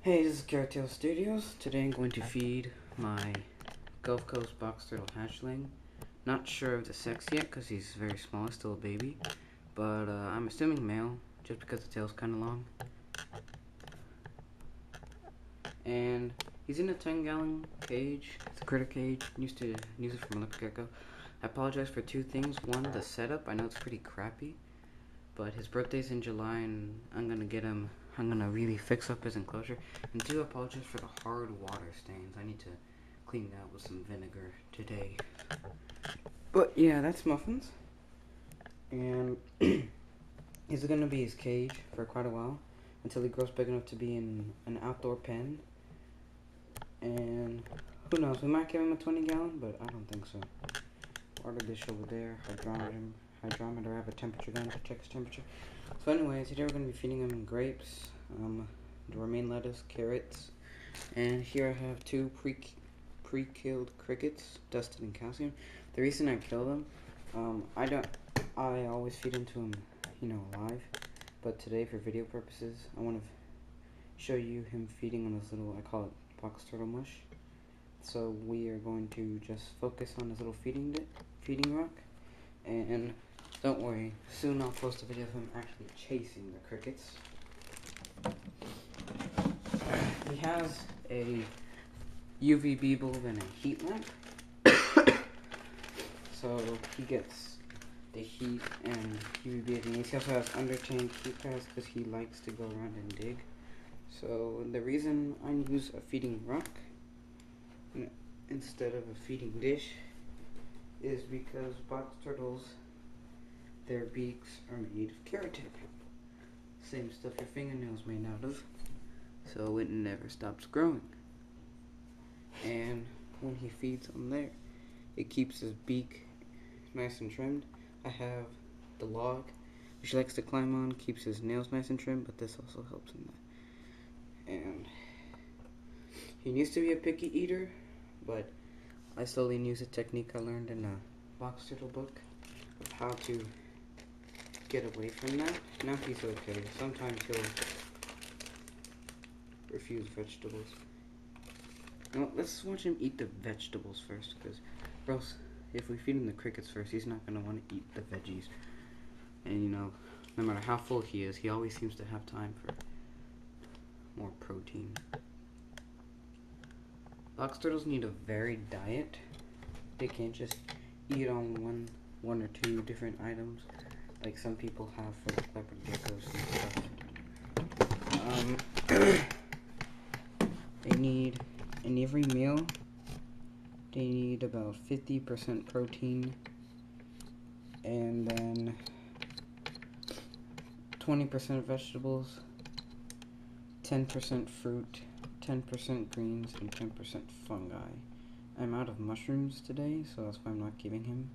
Hey, this is Carrot Studios. Today I'm going to feed my Gulf Coast box turtle hatchling. Not sure of the sex yet because he's very small, still a baby. But I'm assuming male, just because the tail's kind of long. And he's in a 10-gallon cage. It's a critter cage. Used to use it from a leopard gecko. I apologize for two things. One, the setup. I know it's pretty crappy. But his birthday's in July and I'm gonna really fix up his enclosure. And two, I apologize for the hard water stains. I need to clean that with some vinegar today. But yeah, that's Muffins. And he's gonna be his cage for quite a while until he grows big enough to be in an outdoor pen. And who knows, we might give him a 20-gallon, but I don't think so. Water dish over there, hydrometer, I have a temperature gun to check his temperature. So anyways, today we're going to be feeding him grapes, romaine lettuce, carrots, and here I have two pre-killed crickets, dusted in calcium. The reason I kill them, I always feed them to him, alive, but today for video purposes, I want to show you him feeding on this little, I call it box turtle mush. So we are going to just focus on this little feeding rock, and don't worry, soon I'll post a video of him actually chasing the crickets. He has a UVB bulb and a heat lamp, so he gets the heat and UVB he needs. He also has under-tank heat pads because he likes to go around and dig. So the reason I use a feeding rock instead of a feeding dish is because box turtles, their beaks are made of keratin. Same stuff your fingernails made out of, so it never stops growing. And when he feeds on there, it keeps his beak nice and trimmed. I have the log, which he likes to climb on, keeps his nails nice and trimmed, but this also helps in that. And he used to be a picky eater, but I slowly use a technique I learned in a box turtle book of how to get away from that. Now he's okay. Sometimes he'll refuse vegetables. Now let's watch him eat the vegetables first, because or else if we feed him the crickets first, he's not going to want to eat the veggies. And no matter how full he is, he always seems to have time for more protein. Box turtles need a varied diet. They can't just eat on one or two different items like some people have for the leopard geckos and stuff. They need, in every meal, they need about 50% protein and then 20% vegetables, 10% fruit, 10% greens, and 10% fungi. I'm out of mushrooms today, so that's why I'm not giving him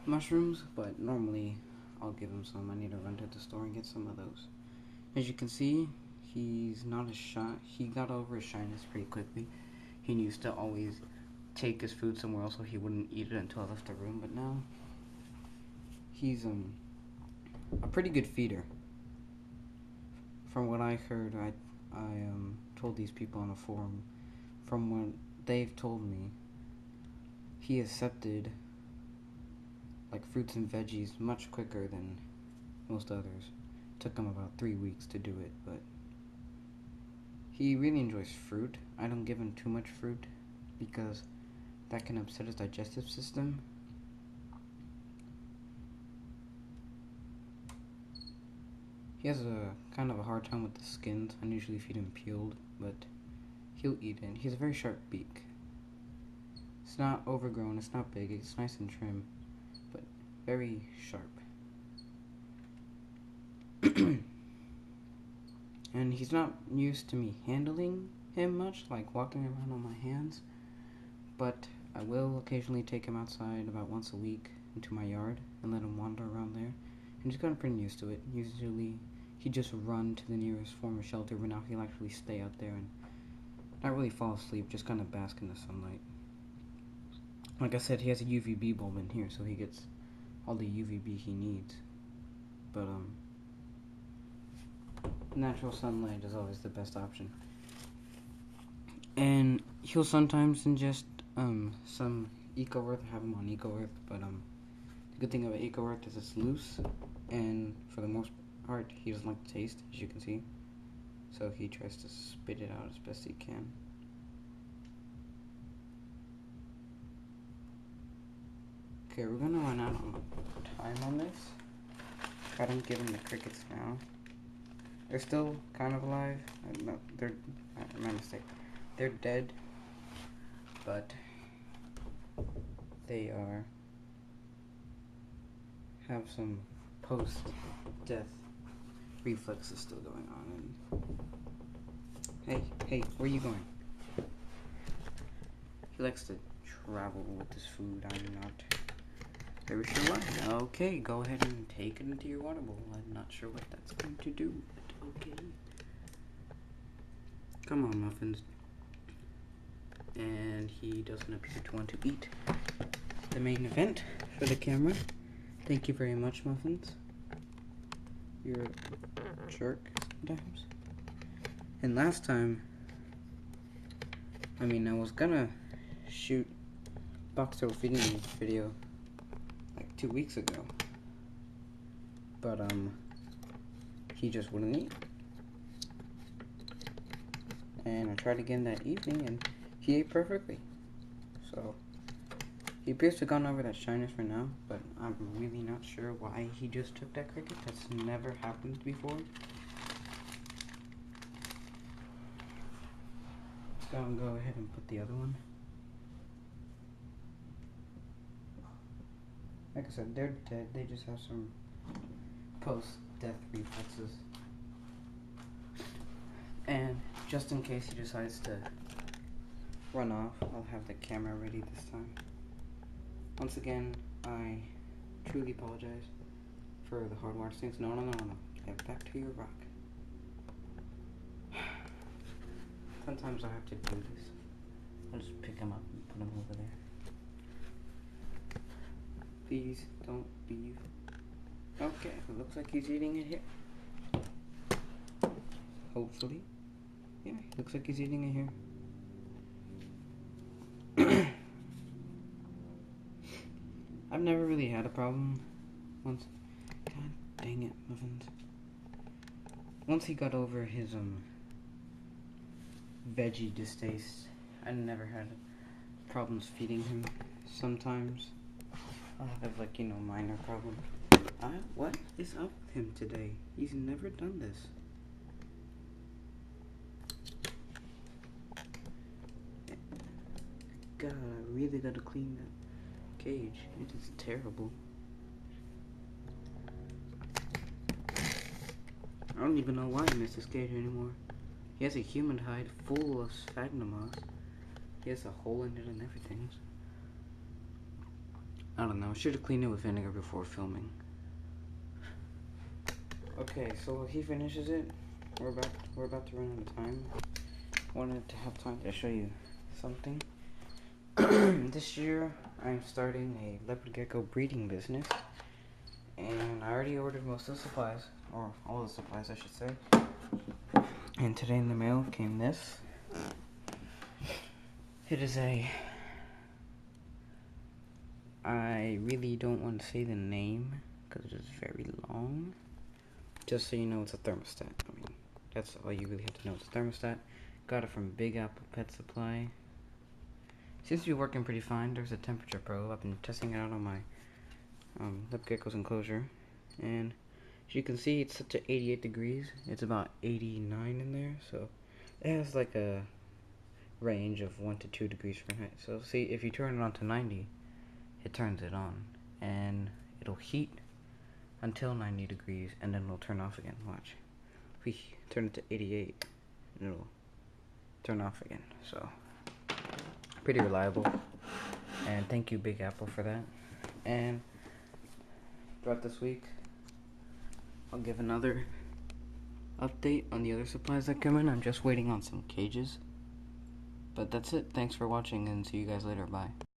mushrooms, but normally I'll give him some. I need to run to the store and get some of those. As you can see, he's not as shy. He got over his shyness pretty quickly. He used to always take his food somewhere else so he wouldn't eat it until I left the room, but now he's a pretty good feeder. From what I heard, I told these people on a forum, from what they've told me, he accepted like fruits and veggies much quicker than most others. It took him about 3 weeks to do it, but he really enjoys fruit. I don't give him too much fruit because that can upset his digestive system. He has a kind of a hard time with the skins. I usually feed him peeled, but he'll eat it. He has a very sharp beak. It's not overgrown, it's not big, it's nice and trim, but very sharp. And he's not used to me handling him much, like walking around on my hands, but I will occasionally take him outside about once a week into my yard and let him wander around there. And he's gotten pretty used to it. Usually he'd just run to the nearest form of shelter, but now he'll actually stay out there and not really fall asleep, just kind of bask in the sunlight. Like I said, he has a UVB bulb in here, so he gets all the UVB he needs. But natural sunlight is always the best option. And he'll sometimes ingest some Eco Earth, have him on Eco Earth, but the good thing about Eco Earth is it's loose, and for the most part, he doesn't like the taste, as you can see. So he tries to spit it out as best he can. Okay, we're gonna run out of time on this. I don't give him the crickets now. They're still kind of alive. No, my mistake. They're dead, but they have some post-death reflexes still going on. And hey, where are you going? He likes to travel with his food. I'm not very sure why. Okay, go ahead and take it into your water bowl. I'm not sure what that's going to do, but okay. Come on, Muffins. And he doesn't appear to want to eat the main event for the camera. Thank you very much, Muffins. You're a jerk sometimes. And last time, I was gonna shoot box turtle feeding me video like 2 weeks ago, but he just wouldn't eat. And I tried again that evening, and he ate perfectly. So he appears to have gone over that shyness for now, but I'm really not sure why he just took that cricket. That's never happened before. So I'll go ahead and put the other one. Like I said, they're dead. They just have some post-death reflexes. And just in case he decides to run off, I'll have the camera ready this time. Once again, I truly apologize for the hard water stings. No. Get back to your rock. Sometimes I have to do this. I'll just pick him up and put him over there. Please don't leave. Okay, it looks like he's eating it here. Hopefully. Yeah, looks like he's eating it here. I've never really had a problem once. God dang it, Muffins. Once he got over his veggie distaste, I never had problems feeding him. Sometimes I'll have like, minor problems. What is up with him today? He's never done this. God, I really gotta clean that cage. It is terrible. I don't even know why I miss this cage anymore. He has a human hide full of sphagnum moss. He has a hole in it and everything. I don't know. I should have cleaned it with vinegar before filming. Okay, so while he finishes it, we're about to run out of time. I wanted to have time to show you something. This year, I'm starting a leopard gecko breeding business, and I already ordered most of the supplies, or all the supplies, I should say. And today in the mail came this. It is I really don't want to say the name because it is very long. Just so you know, it's a thermostat. That's all you really have to know. It's a thermostat. Got it from Big Apple Pet Supply. Seems to be working pretty fine. There's a temperature probe. I've been testing it out on my leopard gecko's enclosure, and as you can see, it's set to 88 degrees. It's about 89 in there, so it has like a range of 1 to 2 degrees Fahrenheit. So see, if you turn it on to 90, it turns it on, and it'll heat until 90 degrees, and then it'll turn off again. Watch. If we turn it to 88, it'll turn off again. So pretty reliable, and thank you Big Apple for that. And throughout this week, I'll give another update on the other supplies that come in. I'm just waiting on some cages, but that's it. Thanks for watching, and see you guys later. Bye.